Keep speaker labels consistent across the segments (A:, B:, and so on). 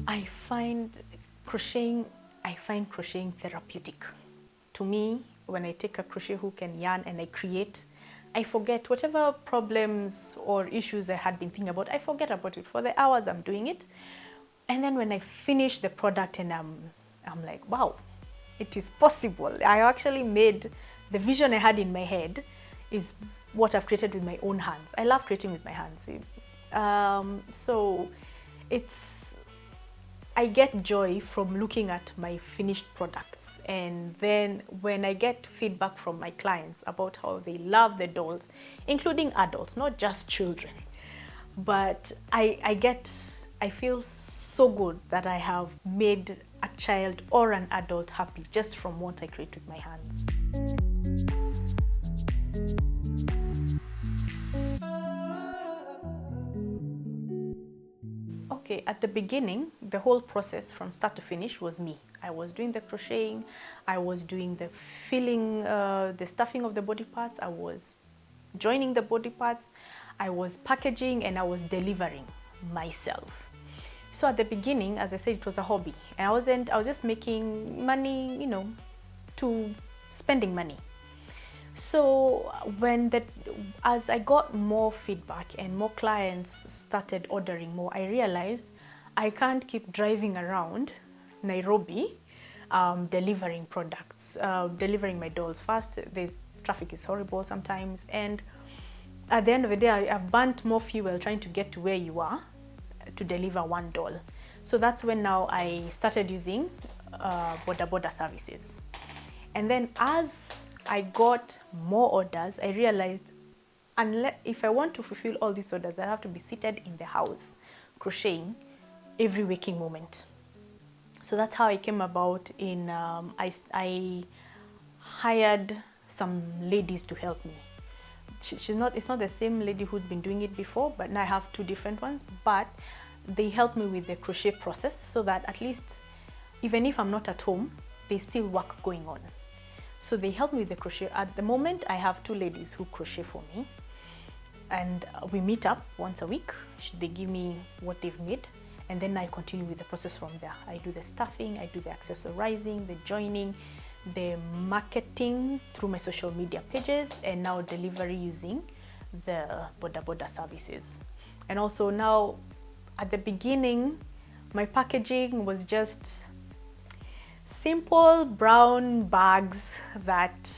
A: I find crocheting therapeutic. To me, when I take a crochet hook and yarn and I create, I forget whatever problems or issues I had been thinking about. I forget about it for the hours I'm doing it. And then when I finish the product and I'm like, wow, it is possible. I actually made the vision I had in my head is what I've created with my own hands. I love creating with my hands. So I get joy from looking at my finished products. And then when I get feedback from my clients about how they love the dolls, including adults, not just children, but I feel so good that I have made a child or an adult happy just from what I create with my hands. Okay, at the beginning, the whole process from start to finish was me. I was doing the crocheting, I was doing the filling, the stuffing of the body parts, I was joining the body parts, I was packaging, and I was delivering myself. So at the beginning, as I said, it was a hobby. And I was just making money, to spending money. So as I got more feedback and more clients started ordering more, I realized I can't keep driving around Nairobi delivering products, delivering my dolls. First, the traffic is horrible sometimes, and at the end of the day, I've burnt more fuel trying to get to where you are to deliver one doll. So that's when now I started using border services. And then as I got more orders, I realized if I want to fulfill all these orders, I have to be seated in the house crocheting every waking moment. So that's how I came about in, I hired some ladies to help me. It's not the same lady who'd been doing it before, but now I have two different ones, but they help me with the crochet process so that at least, even if I'm not at home, there's still work going on. So they help me with the crochet. At the moment, I have two ladies who crochet for me, and we meet up once a week. They give me what they've made, and then I continue with the process from there. I do the stuffing, I do the accessorizing, the joining, the marketing through my social media pages, and now delivery using the border services. And also now, at the beginning, my packaging was just simple brown bags that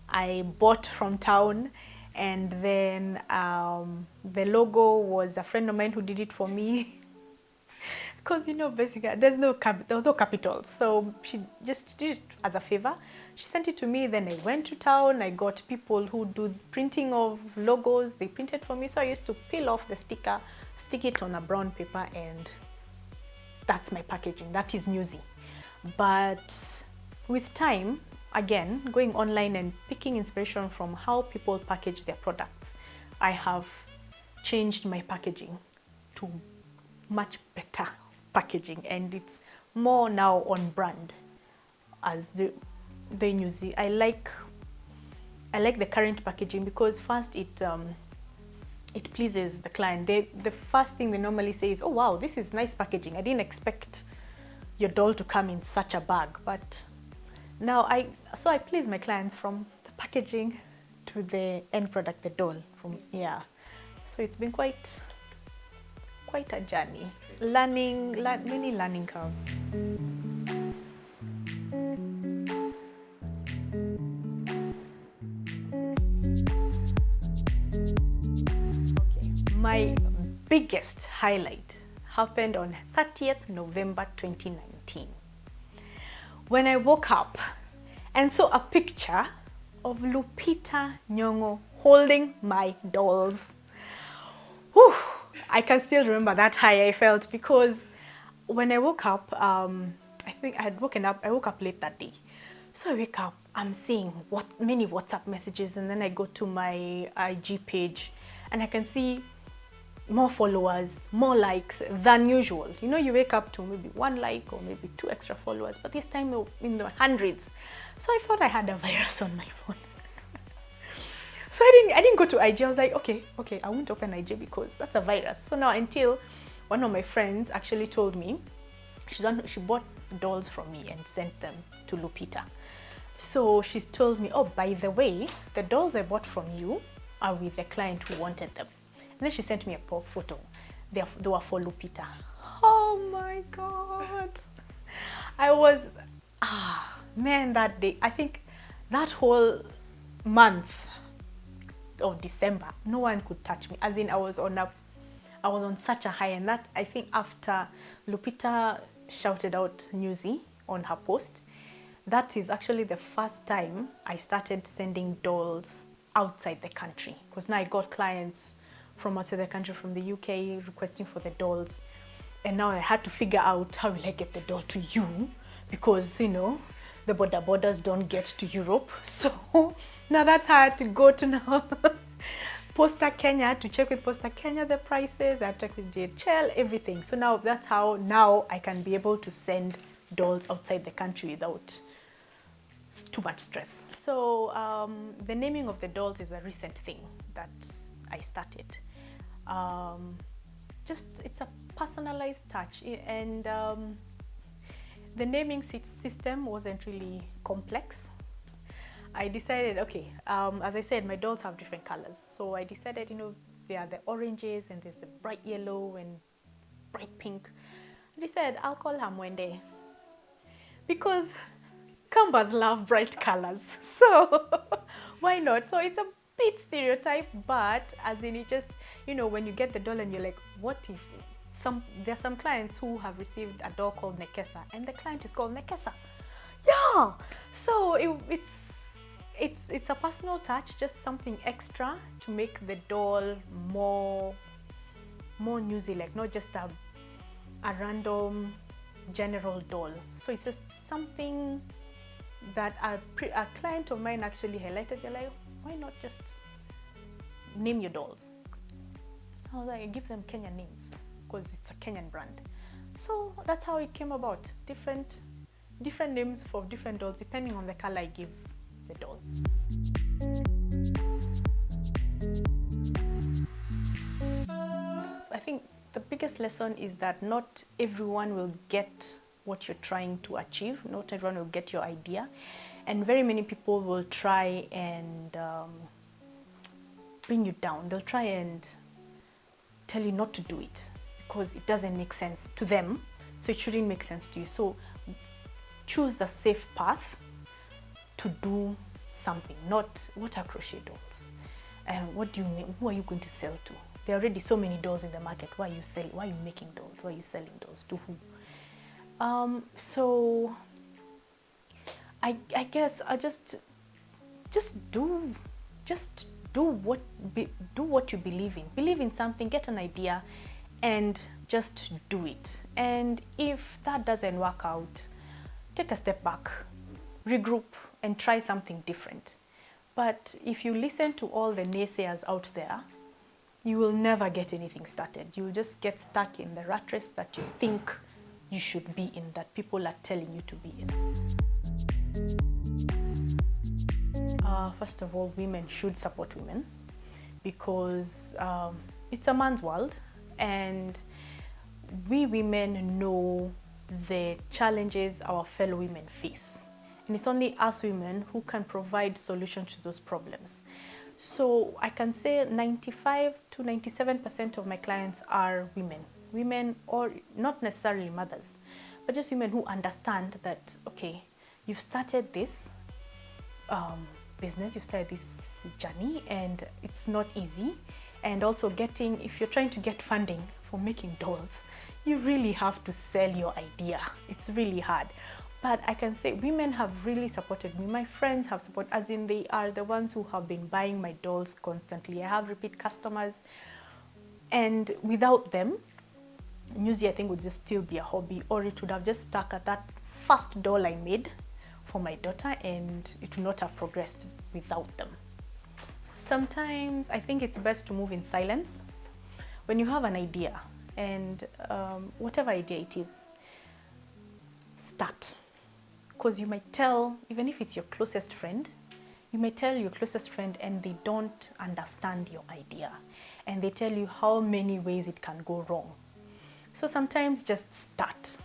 A: I bought from town, and then the logo was a friend of mine who did it for me. Because basically there was no capital, so she just did it as a favor. She sent it to me, then I went to town, I got people who do printing of logos, they printed for me, so I used to peel off the sticker, stick it on a brown paper, and that's my packaging. That is Nyuzi. But with time, again, going online and picking inspiration from how people package their products, I have changed my packaging to much better packaging, and it's more now on brand as the Nyuzi. I like the current packaging because first it pleases the client. The first thing they normally say is, oh wow, this is nice packaging. I didn't expect your doll to come in such a bag. But now I please my clients from the packaging to the end product, the doll. So it's been quite a journey, many learning curves. Okay, my biggest highlight happened on 30th November 2019 when I woke up and saw a picture of Lupita Nyong'o holding my dolls. Whew, I can still remember that high I felt, because when I woke up, I think I woke up late that day. So I wake up, I'm seeing many WhatsApp messages, and then I go to my IG page and I can see more followers, more likes than usual. You wake up to maybe 1 like or maybe 2 extra followers, but this time in the hundreds. So I thought I had a virus on my phone. So I didn't go to IG. I was like, okay, I won't open IG because that's a virus. So now, until one of my friends actually told me She bought dolls from me and sent them to Lupita. So she tells me, oh, by the way, the dolls I bought from you are with the client who wanted them. And then she sent me a photo. They were for Lupita. Oh my God. I was, man, that day, I think that whole month of December, no one could touch me. As in, I was on such a high, and that, I think, after Lupita shouted out Nyuzi on her post, that is actually the first time I started sending dolls outside the country, because now I got clients from outside the country, from the UK, requesting for the dolls, and now I had to figure out how will I get the doll to you, because, you know, the borders don't get to Europe. So now that's how I had to go to now Posta Kenya to check with Posta Kenya the prices. I checked with DHL, everything. So now that's how now I can be able to send dolls outside the country without too much stress. So the naming of the dolls is a recent thing that I started. It's a personalized touch, and the naming system wasn't really complex. I decided, okay, as I said, my dolls have different colors. So I decided, you know, there are the oranges and there's the bright yellow and bright pink. I decided I'll call her Mwende, because Kambas love bright colors. So why not? So it's a bit stereotype, but as in, it just, you know, when you get the doll and you're like, what if there's some clients who have received a doll called Nekesa, and the client is called Nekesa. Yeah. So it's a personal touch, just something extra to make the doll more Nyuzi, like not just a random general doll. So it's just something that a client of mine actually highlighted. They're like, why not just name your dolls? I was like, give them Kenyan names, because it's a Kenyan brand. So that's how it came about. Different names for different dolls depending on the color I give the doll. I think the biggest lesson is that not everyone will get what you're trying to achieve. Not everyone will get your idea, and very many people will try and bring you down. They'll try and tell you not to do it because it doesn't make sense to them, so it shouldn't make sense to you. So choose the safe path to do something. Not, what are crochet dolls, and what do you mean, who are you going to sell to? There are already so many dolls in the market. Why are you selling? Why are you making dolls? Why are you selling dolls to who? So I guess I just do what you believe in. Believe in something, get an idea, and just do it. And if that doesn't work out, take a step back, regroup, and try something different. But if you listen to all the naysayers out there, you will never get anything started. You will just get stuck in the rat race that you think you should be in, that people are telling you to be in. First of all, women should support women, because it's a man's world, and we women know the challenges our fellow women face. And it's only us women who can provide solutions to those problems. So I can say 95 to 97% of my clients are women. Women, or not necessarily mothers, but just women who understand that, okay, you've started this business, you've started this journey, and it's not easy. And also if you're trying to get funding for making dolls, you really have to sell your idea. It's really hard. But I can say women have really supported me. My friends have supported, as in they are the ones who have been buying my dolls constantly. I have repeat customers, and without them, Nyuzi, I think, would just still be a hobby, or it would have just stuck at that first doll I made for my daughter, and it would not have progressed without them. Sometimes I think it's best to move in silence. When you have an idea, and whatever idea it is, start. Because you might tell, even if it's your closest friend, you might tell your closest friend and they don't understand your idea, and they tell you how many ways it can go wrong. So sometimes just start.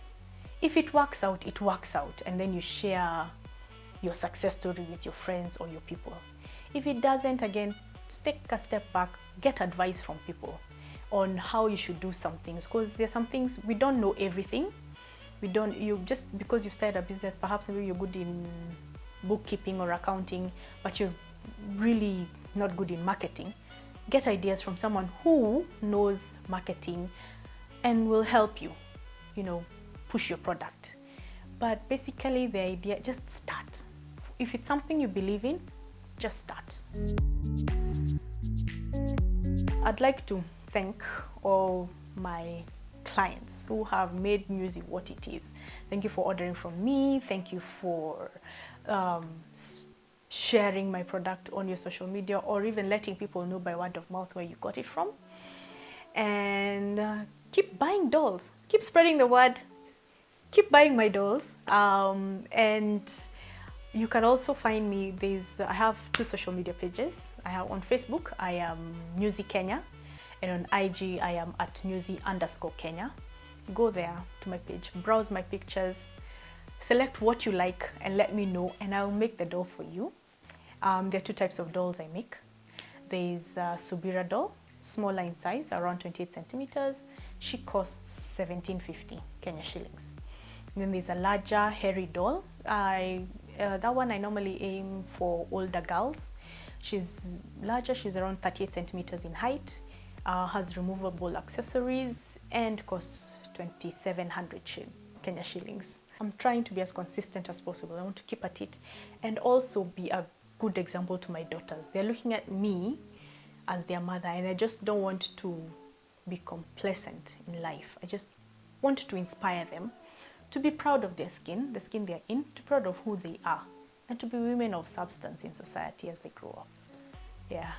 A: If it works out, it works out, and then you share your success story with your friends or your people. If it doesn't, again, take a step back, get advice from people on how you should do some things, because there's some things we don't know everything. You just because you've started a business, perhaps maybe you're good in bookkeeping or accounting, but you're really not good in marketing. Get ideas from someone who knows marketing and will help you, push your product. But basically the idea, just start. If it's something you believe in, just start. I'd like to thank all my clients who have made Nyuzi what it is. Thank you for ordering from me. Thank you for sharing my product on your social media, or even letting people know by word of mouth where you got it from. And keep buying dolls. Keep spreading the word. Keep buying my dolls. And you can also find me. I have 2 social media pages. I have on Facebook, I am Nyuzi Kenya, and on IG, I am at Nyuzi_Kenya. Go there to my page, browse my pictures, select what you like, and let me know, and I'll make the doll for you. There are 2 types of dolls I make. There's a Subira doll, smaller in size, around 28 centimeters. She costs 1750 Kenya shillings. And then there's a larger, hairy doll. That one I normally aim for older girls. She's larger, she's around 38 centimeters in height, has removable accessories, and costs 2700 Kenya shillings. I'm trying to be as consistent as possible. I want to keep at it and also be a good example to my daughters. They're looking at me as their mother, and I just don't want to be complacent in life. I just want to inspire them to be proud of the skin they're in, to be proud of who they are, and to be women of substance in society as they grow up. Yeah.